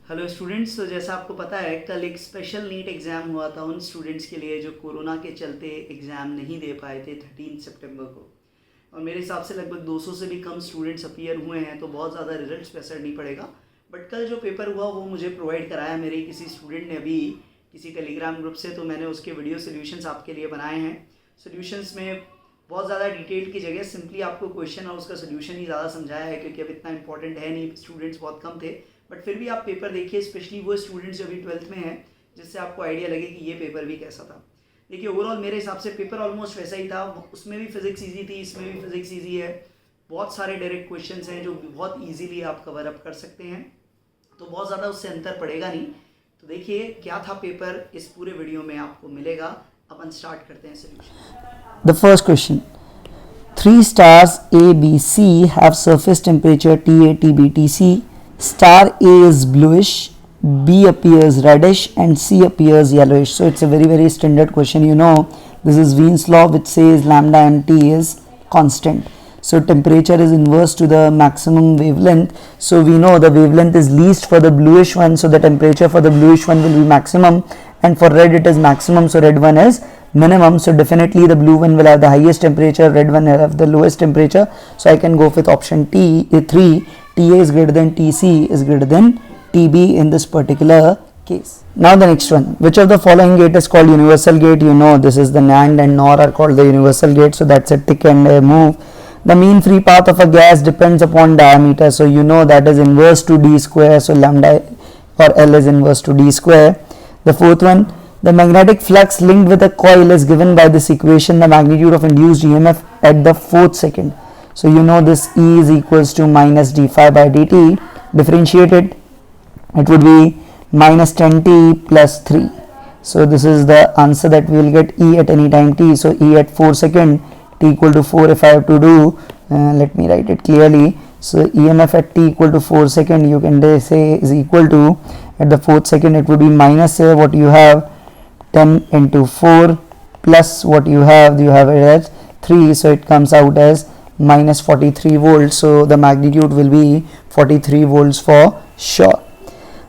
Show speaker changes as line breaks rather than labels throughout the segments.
Hello students. तो जैसा आपको पता है कल एक स्पेशल नीट एग्ज़ाम हुआ था उन स्टूडेंट्स के लिए जो कोरोना के चलते एग्ज़ाम नहीं दे पाए थे 13 सितंबर को। और मेरे हिसाब से लगभग 200 से भी कम स्टूडेंट्स अपीयर हुए हैं, तो बहुत ज़्यादा रिजल्ट्स पे असर नहीं पड़ेगा। बट कल जो पेपर हुआ वो मुझे प्रोवाइड कराया मेरे किसी स्टूडेंट ने अभी किसी टेलीग्राम ग्रुप से, तो मैंने उसके वीडियो सोल्यूशंस आपके लिए बनाए हैं। सोल्यूशंस में बहुत ज़्यादा डिटेल की जगह सिंपली आपको क्वेश्चन और उसका सोल्यूशन ही ज़्यादा समझाया है, क्योंकि अब इतना इंपॉर्टेंट है नहीं, स्टूडेंट्स बहुत कम थे। बट फिर भी आप पेपर देखिए, स्पेशली वो स्टूडेंट्स जो अभी 12th में हैं, जिससे आपको आइडिया लगे कि ये पेपर भी कैसा था। देखिए ओवरऑल मेरे हिसाब से पेपर ऑलमोस्ट वैसा ही था। उसमें भी फिजिक्स ईजी थी, इसमें भी फिजिक्स ईजी है। बहुत सारे डायरेक्ट क्वेश्चंस हैं जो बहुत ईजीली आप कवर अप कर सकते हैं, तो बहुत ज़्यादा उससे अंतर पड़ेगा नहीं। तो देखिए क्या था पेपर, इस पूरे वीडियो में आपको मिलेगा। अपन स्टार्ट करते हैं solution.
The first question. Three stars A, B, C have surface temperature TA, TB, TC. Star A is bluish, B appears reddish and C appears yellowish. So it's a very standard question. You know, this is Wien's law which says lambda mt is constant. So temperature is inverse to the maximum wavelength. So we know the wavelength is least for the bluish one. So the temperature for the bluish one will be maximum, and for red it is maximum. So red one is minimum. So definitely the blue one will have the highest temperature, red one will have the lowest temperature. So I can go with option T, 3. TA is greater than TC is greater than TB in this particular case. Now the next one, which of the following gate is called universal gate? You know, this is the NAND and NOR are called the universal gate. So that's a tick and a move. The mean free path of a gas depends upon diameter. So you know that is inverse to d square. So lambda or L is inverse to d square. The fourth one, the magnetic flux linked with a coil is given by this equation, the magnitude of induced EMF at the 4th second. So you know this E is equals to minus d phi by dt. Differentiated, it would be minus 10t plus 3. So this is the answer that we will get E at any time t. So E at 4 second, t equal to 4 if I have to do, let me write it clearly. So EMF at t equal to 4 second, you can say is equal to, at the 4th second it would be minus what you have 10 into 4 plus what you have it as 3, so it comes out as minus 43 volts. So the magnitude will be 43 volts for sure.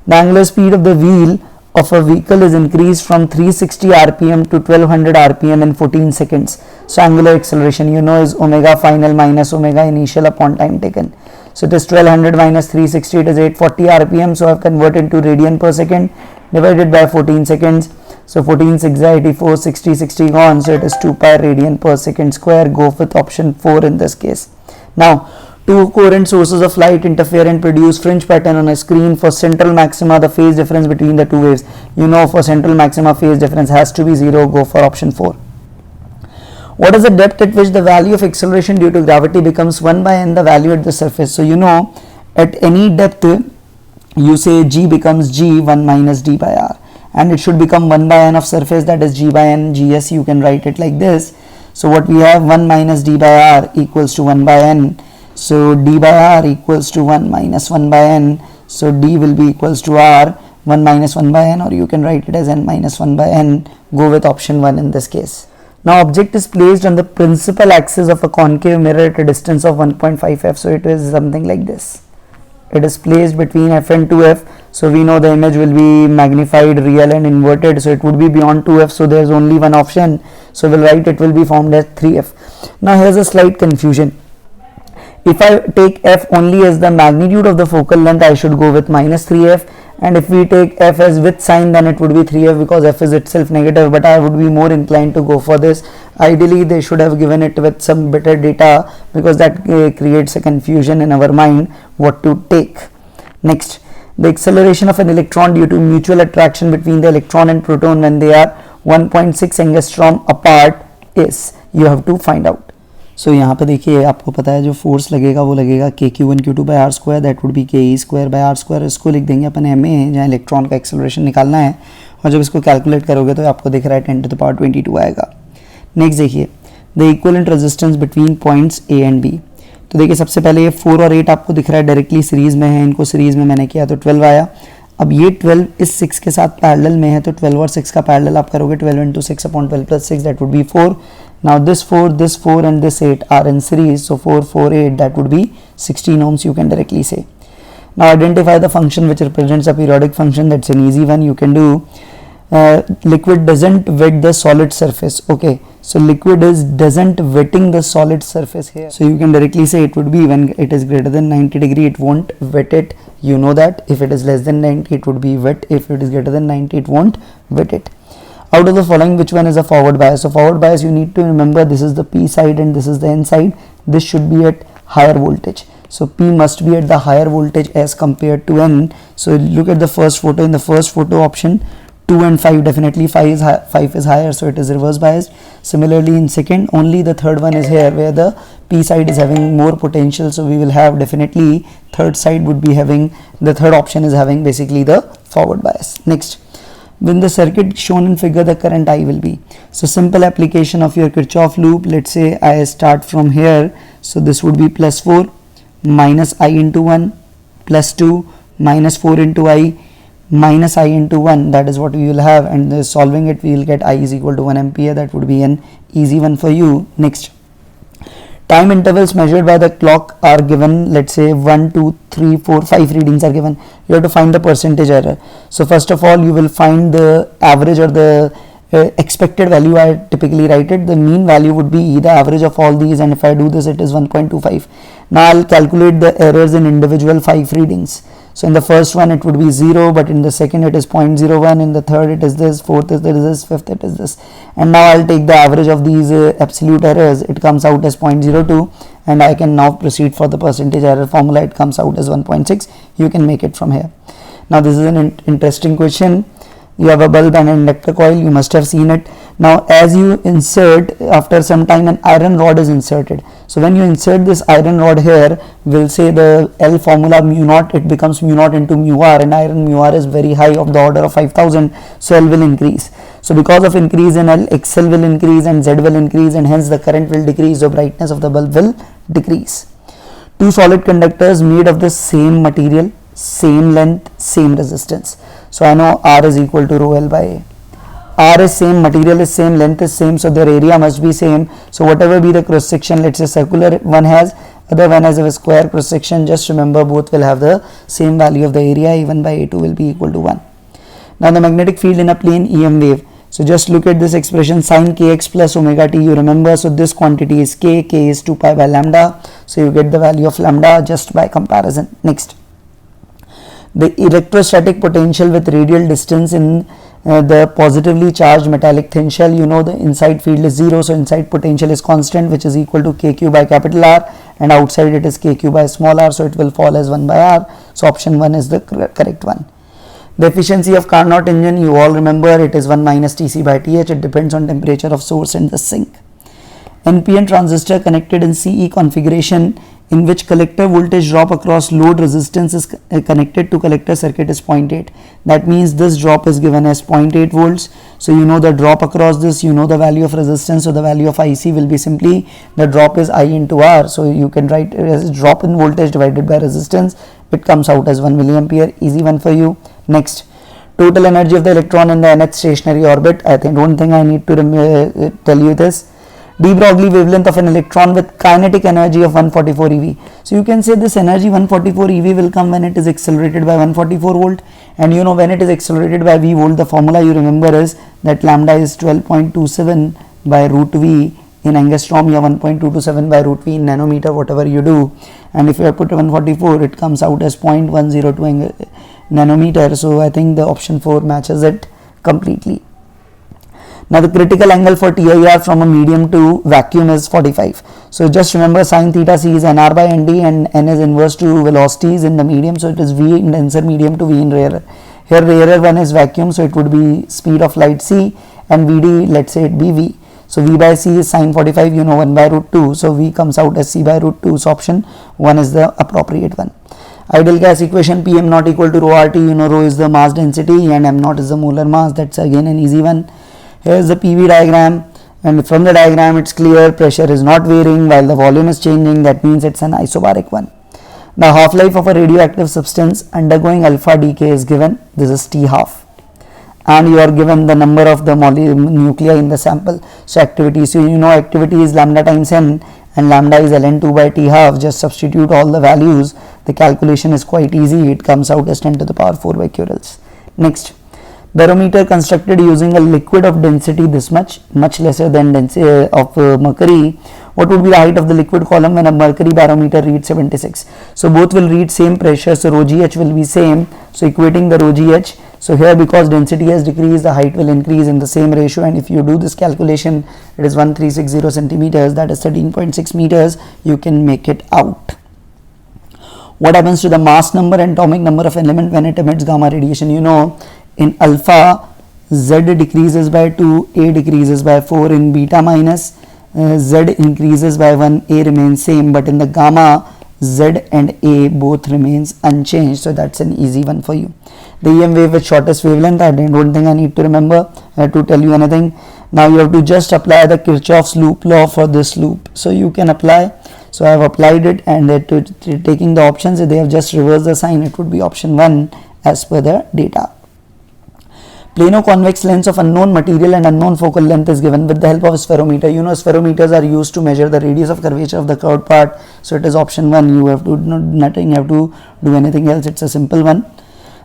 The angular speed of the wheel of a vehicle is increased from 360 rpm to 1200 rpm in 14 seconds. So angular acceleration, you know, is omega final minus omega initial upon time taken. So it is 1200 minus 360, it is 840 rpm. So I have converted into radian per second divided by 14 seconds. So 14 6 84, 60 60 gone. So it is 2 pi radian per second square. Go with option 4 in this case. Now two coherent sources of light interfere and produce fringe pattern on a screen. For central maxima, the phase difference between the two waves, you know, for central maxima phase difference has to be 0. Go for option 4. What is the depth at which the value of acceleration due to gravity becomes 1 by n the value at the surface? So you know, at any depth you say g becomes g 1 minus d by r, and it should become 1 by n of surface, that is g by n gs. You can write it like this. So what we have, 1 minus d by r equals to 1 by n. So d by r equals to 1 minus 1 by n. So d will be equals to r 1 minus 1 by n, or you can write it as n minus 1 by n. Go with option 1 in this case. Now object is placed on the principal axis of a concave mirror at a distance of 1.5 f. So it is something like this. It is placed between f and 2f. So we know the image will be magnified, real and inverted. So it would be beyond 2f. So there is only one option. So we'll write it will be formed as 3f. Now here's a slight confusion. If I take f only as the magnitude of the focal length, I should go with minus 3f. And if we take f as with sign, then it would be 3f, because f is itself negative. But I would be more inclined to go for this. Ideally they should have given it with some better data, because that creates a confusion in our mind what to take. Next, the acceleration of an electron due to mutual attraction between the electron and proton when they are 1.6 angstrom apart is, you have to find out. सो यहाँ पे देखिए, आपको पता है जो force लगेगा वो लगेगा KQ1 Q2 by R square, that would be KE square by R square. इसको लिख देंगे अपन MA, जहाँ इलेक्ट्रॉन का एक्सेलरेशन निकालना है. और जब इसको कैलकुलेट करोगे तो आपको दिख रहा है 10 to the power 22 आएगा. नेक्स्ट देखिए, the equivalent resistance between points A and B. तो देखिए सबसे पहले ये 4 और 8 आपको दिख रहा है डायरेक्टली सीरीज़ में है. इनको सीरीज़ में मैंने किया तो 12 आया. अब ये 12 इस 6 के साथ पैरेलल में है, तो 12 और 6 का पैरेलल आप करोगे, 12 into 6 upon 12 plus 6, that would be 4. Now this 4 and this 8 are in series, so 4 4 8, that would be 16 ohms, you can directly say. Now identify the function which represents a periodic function. That's an easy one, you can do. Liquid doesn't wet the solid surface. Okay, so liquid doesn't wetting the solid surface here, so you can directly say it would be when it is greater than 90 degree it won't wet it, you know that. If it is less than 90 it would be wet, if it is greater than 90 it won't wet it. Out of the following, which one is a forward bias? So forward bias, you need to remember, this is the P side and this is the N side. This should be at higher voltage, so P must be at the higher voltage as compared to N. So look at the first photo. In the first photo, option 2 and 5, definitely 5 is higher, so it is reverse biased. Similarly in second, only the third one is here where the P side is having more potential, so we will have definitely third side would be having, the third option is having basically the forward bias. Next, when the circuit shown in figure, the current I will be. So simple application of your Kirchhoff loop. Let's say I start from here, so this would be plus 4 minus I into 1 plus 2 minus 4 into I minus I into 1, that is what we will have, and solving it we will get I is equal to 1 ampere. That would be an easy one for you. Next, time intervals measured by the clock are given. Let's say 1 2 3 4 5 readings are given. You have to find the percentage error. So first of all you will find the average or the expected value. I typically write it, the mean value would be the average of all these, and if I do this it is 1.25. now I'll calculate the errors in individual 5 readings. So in the first one it would be 0, but in the second it is 0.01, in the third it is this, fourth it is this, fifth it is this, and now I'll take the average of these absolute errors. It comes out as 0.02, and I can now proceed for the percentage error formula. It comes out as 1.6. You can make it from here. Now this is an interesting question. You have a bulb and an inductor coil, you must have seen it. Now as you insert, after some time an iron rod is inserted. So when you insert this iron rod here, we'll say the L formula mu naught, it becomes mu naught into mu r, and iron mu r is very high, of the order of 5000, so L will increase. So because of increase in L, XL will increase and Z will increase, and hence the current will decrease, the brightness of the bulb will decrease. Two solid conductors made of the same material, same length, same resistance. So I know R is equal to rho L by A. R is same, material is same, length is same, so their area must be same. So whatever be the cross section, let's say circular one has, other one has a square cross section, just remember both will have the same value of the area. A1 by A2 will be equal to 1. Now the magnetic field in a plane EM wave. So just look at this expression, sin kx plus omega t, you remember. So this quantity is k is 2 pi by lambda. So you get the value of lambda just by comparison. Next, the electrostatic potential with radial distance in the positively charged metallic thin shell, you know the inside field is 0, so inside potential is constant, which is equal to kq by capital R, and outside it is kq by small r, so it will fall as 1 by r. So option 1 is the correct one. The efficiency of Carnot engine, you all remember, it is 1 minus Tc by Th. It depends on temperature of source and the sink. NPN transistor connected in CE configuration, in which collector voltage drop across load resistance is connected to collector circuit is 0.8. That means this drop is given as 0.8 volts. So you know the drop across this, you know the value of resistance, so the value of IC will be simply, the drop is I into R. So you can write as drop in voltage divided by resistance. It comes out as 1 milliampere. Easy one for you. Next, total energy of the electron in the nth stationary orbit. Don't think I need to tell you this. De Broglie wavelength of an electron with kinetic energy of 144 eV. So you can say this energy 144 eV will come when it is accelerated by 144 volt, and you know when it is accelerated by V volt, the formula you remember is that lambda is 12.27 by root V in angstrom, या 1.227 by root V in nanometer, whatever you do, and if you put 144 it comes out as 0.102 nanometer. So I think the option 4 matches it completely. Now the critical angle for TIR from a medium to vacuum is 45. So just remember sin theta c is nr by nd, and n is inverse to velocities in the medium, so it is v in denser medium to v in rarer. Here rarer one is vacuum, so it would be speed of light c, and vd, let's say it be v. So v by c is sin 45, you know 1 by root 2, so v comes out as c by root 2, so option 1 is the appropriate one. Ideal gas equation, Pm naught equal to rho RT, you know rho is the mass density and m naught is the molar mass. That's again an easy one. Here is the PV diagram, and from the diagram it's clear pressure is not varying while the volume is changing. That means it's an isobaric one. The half-life of a radioactive substance undergoing alpha decay is given. This is T half, and you are given the number of the nuclei in the sample. So activity, so you know activity is lambda times n, and lambda is ln2 by T half. Just substitute all the values. The calculation is quite easy. It comes out as 10 to the power 4 becquerels. Next, barometer constructed using a liquid of density this much lesser than density of mercury. What would be the height of the liquid column when a mercury barometer reads 76? So both will read same pressure, so rho gh will be same. So equating the rho gh, so here because density has decreased, the height will increase in the same ratio, and if you do this calculation, it is 1360 centimeters, that is 13.6 meters. You can make it out. What happens to the mass number and atomic number of element when it emits gamma radiation? You know, in alpha, Z decreases by 2, A decreases by 4. In beta minus, Z increases by 1, A remains same. But in the gamma, Z and A both remains unchanged. So that's an easy one for you. The EM wave with shortest wavelength, I don't think I need to remember to tell you anything. Now you have to just apply the Kirchhoff's loop law for this loop. So you can apply. So I have applied it, and taking the options, they have just reversed the sign. It would be option 1 as per the data. Plano-convex lens of unknown material and unknown focal length is given with the help of a spherometer. You know, spherometers are used to measure the radius of curvature of the curved part. So it is option 1. You have to nothing have to do anything else. It's a simple one.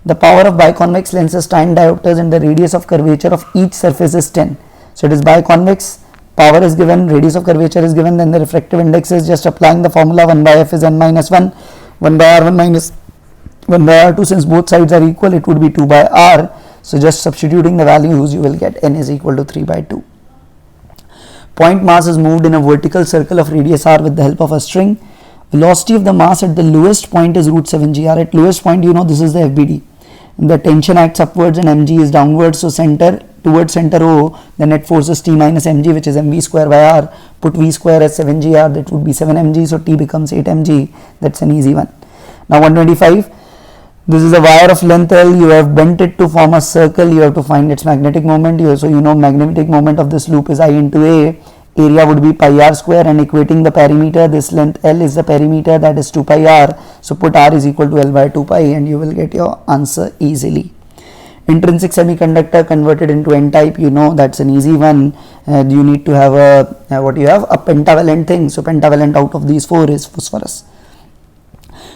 The power of biconvex lenses tan diopters and the radius of curvature of each surface is 10. So it is biconvex. Power is given, radius of curvature is given, then the refractive index is just applying the formula 1 by f is n minus 1, 1 by r1 minus 1 by r2. Since both sides are equal, it would be 2 by r. So just substituting the values, you will get n is equal to 3 by 2. Point mass is moved in a vertical circle of radius r with the help of a string. Velocity of the mass at the lowest point is root 7 gr. At lowest point, you know, this is the FBD. The tension acts upwards and mg is downwards. So towards center O, the net force is T minus mg, which is mv square by r. Put v square as 7 gr, that would be 7 mg. So T becomes 8 mg. That's an easy one. Now 125. This is a wire of length L. You have bent it to form a circle. You have to find its magnetic moment. So you know magnetic moment of this loop is I into A. Area would be pi r square, and equating the perimeter, this length L is the perimeter, that is 2 pi r. So put r is equal to L by 2 pi and you will get your answer easily. Intrinsic semiconductor converted into n-type, you know, that's an easy one. You need to have a a pentavalent thing. So pentavalent out of these 4 is phosphorus.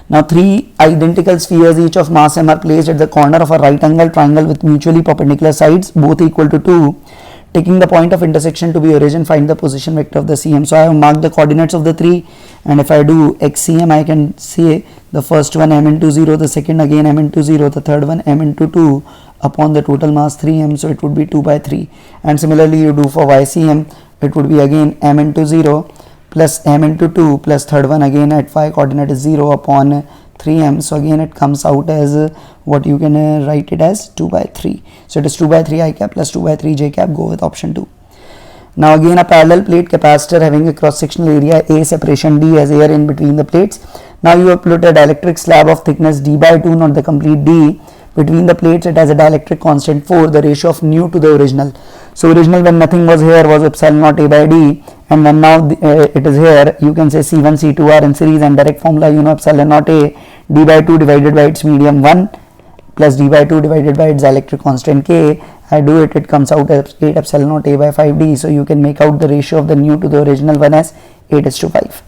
Now 3 identical spheres each of mass m are placed at the corner of a right angle triangle with mutually perpendicular sides both equal to 2. Taking the point of intersection to be origin, find the position vector of the CM. So I have marked the coordinates of the 3, and if I do XCM, I can say the first one m into 0, the second again m into 0, the third one m into 2 upon the total mass 3m, so it would be 2 by 3. And similarly you do for YCM, it would be again m into 0 plus m into 2 plus third one again at phi coordinate is 0 upon 3m. So again it comes out as what you can write it as 2 by 3. So it is 2 by 3 I cap plus 2 by 3 j cap. Go with option 2. Now again a parallel plate capacitor having a cross sectional area A, separation D as air in between the plates. Now you have put a dielectric slab of thickness D by 2, not the complete D. Between the plates it has a dielectric constant 4, the ratio of nu to the original. So original when nothing was here was epsilon naught A by D, and when now it is here, you can say C1 C2 are in series, and direct formula, you know, epsilon naught A D by 2 divided by its medium 1 plus D by 2 divided by its dielectric constant K. I do it, it comes out as 8 epsilon naught A by 5D. So you can make out the ratio of the nu to the original one as 8:5.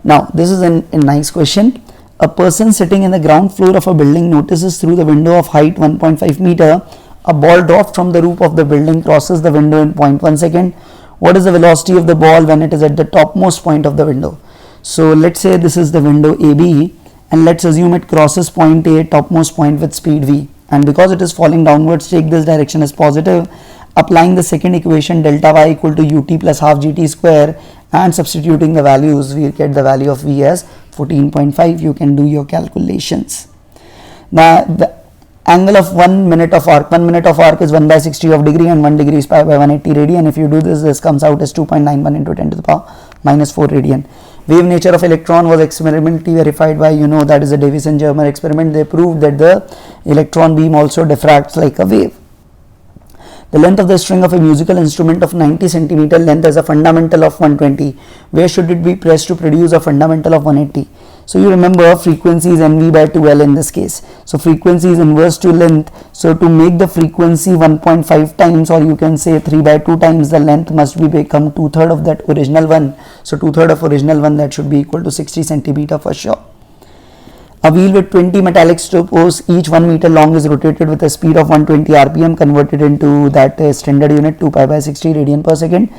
Now this is a nice question. A person sitting in the ground floor of a building notices through the window of height 1.5 meter a ball dropped from the roof of the building crosses the window in 0.1 second. What is the velocity of the ball when it is at the topmost point of the window? So let's say this is the window AB, and let's assume it crosses point A, topmost point, with speed v, and because it is falling downwards, take this direction as positive. Applying the second equation, delta y equal to ut plus half gt square, and substituting the values, we get the value of v as 14.5. You can do your calculations. Now the angle of 1 minute of arc is 1 by 60 of degree, and 1 degree is pi by 180 radian. If you do this, this comes out as 2.91 into 10 to the power minus 4 radian. Wave nature of electron was experimentally verified by, you know, that is a Davis and Germer experiment. They proved that the electron beam also diffracts like a wave. The length of the string of a musical instrument of 90 centimeter length has a fundamental of 120. Where should it be pressed to produce a fundamental of 180? So you remember frequency is nv by 2l in this case. So frequency is inverse to length. So to make the frequency 1.5 times, or you can say 3 by 2 times, the length must be become 2/3 of that original one. So 2/3 of original one, that should be equal to 60 centimeter for sure. A wheel with 20 metallic stops, each 1 meter long, is rotated with a speed of 120 rpm, converted into that standard unit 2 pi by 60 radian per second,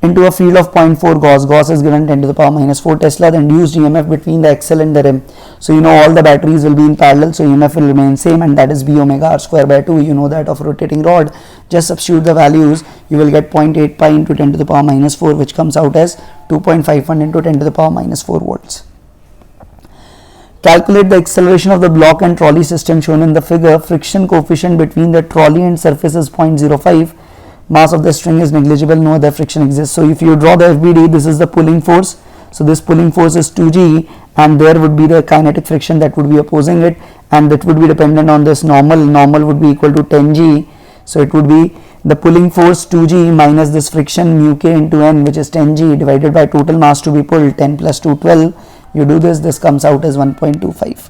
into a field of 0.4 Gauss. Gauss is given 10 to the power minus 4 Tesla. The induced EMF between the axle and the rim. So you know all the batteries will be in parallel, so EMF will remain same, and that is B omega r square by 2. You know that of rotating rod. Just substitute the values. You will get 0.8 pi into 10 to the power minus 4, which comes out as 2.51 into 10 to the power minus 4 volts. Calculate the acceleration of the block and trolley system shown in the figure. Friction coefficient between the trolley and surface is 0.05. Mass of the string is negligible, no other friction exists. So if you draw the FBD, this is the pulling force. So this pulling force is 2G, and there would be the kinetic friction that would be opposing it, and that would be dependent on this normal. Normal would be equal to 10G. So it would be the pulling force 2G minus this friction mu k into n, which is 10G, divided by total mass to be pulled, 10 plus 2, 12. You do this comes out as 1.25.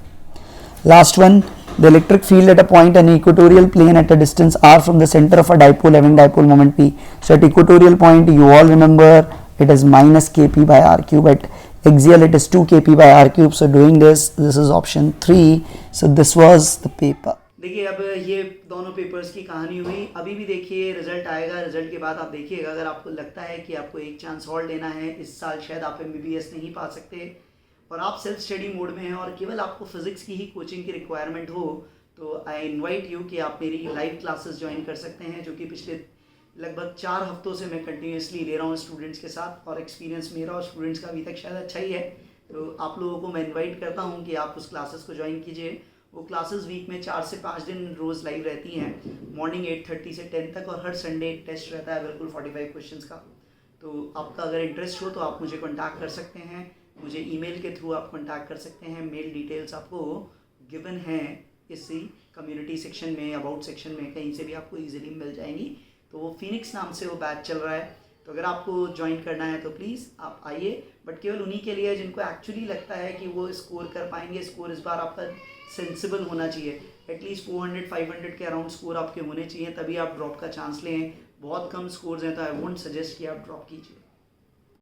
Last one, the electric field at a point in an equatorial plane at a distance r from the center of a dipole having dipole moment p. So at equatorial point, you all remember it is minus kp by r cube. At axial, it is 2 kp by r cube. So doing this is option 3. So this was the paper.
देखिए अब ये दोनों papers की कहानी हुई. अभी भी देखिए रिजल्ट आएगा. रिजल्ट के बाद आप देखिएगा, अगर आपको लगता है कि आपको एक चांस और लेना है, इस साल शायद आप MBBS नहीं पा सकते और आप सेल्फ स्टडी मोड में हैं और केवल आपको फिजिक्स की ही कोचिंग की रिक्वायरमेंट हो, तो आई इनवाइट यू कि आप मेरी लाइव क्लासेस ज्वाइन कर सकते हैं, जो कि पिछले लगभग 4 हफ्तों से मैं कंटिन्यूसली ले रहा हूँ स्टूडेंट्स के साथ, और एक्सपीरियंस मेरा और स्टूडेंट्स का अभी तक शायद अच्छा ही है. तो आप लोगों को मैं इन्वाइट करता हूँ कि आप उस क्लासेस को ज्वाइन कीजिए. वो क्लासेस वीक में 4 से 5 दिन रोज़ लाइव रहती हैं, मॉर्निंग 8:30 से 10 तक, और हर संडे एक टेस्ट रहता है बिल्कुल 45 क्वेश्चंस का. तो आपका अगर इंटरेस्ट हो तो आप मुझे कॉन्टैक्ट कर सकते हैं. मुझे ईमेल के थ्रू आप कॉन्टैक्ट कर सकते हैं. मेल डिटेल्स आपको गिवन हैं इसी कम्युनिटी सेक्शन में, अबाउट सेक्शन में, कहीं से भी आपको इजीली मिल जाएंगी. तो वो फिनिक्स नाम से वो बैच चल रहा है. तो अगर आपको ज्वाइन करना है तो प्लीज़ आप आइए, बट केवल उन्हीं के लिए जिनको एक्चुअली लगता है कि वो स्कोर कर पाएंगे. स्कोर इस बार आपका सेंसिबल होना चाहिए, एटलीस्ट 400-500 के अराउंड स्कोर आपके होने चाहिए, तभी आप ड्रॉप का चांस लें. बहुत कम स्कोर्स हैं तो आई वोंट सजेस्ट कि आप ड्रॉप कीजिए.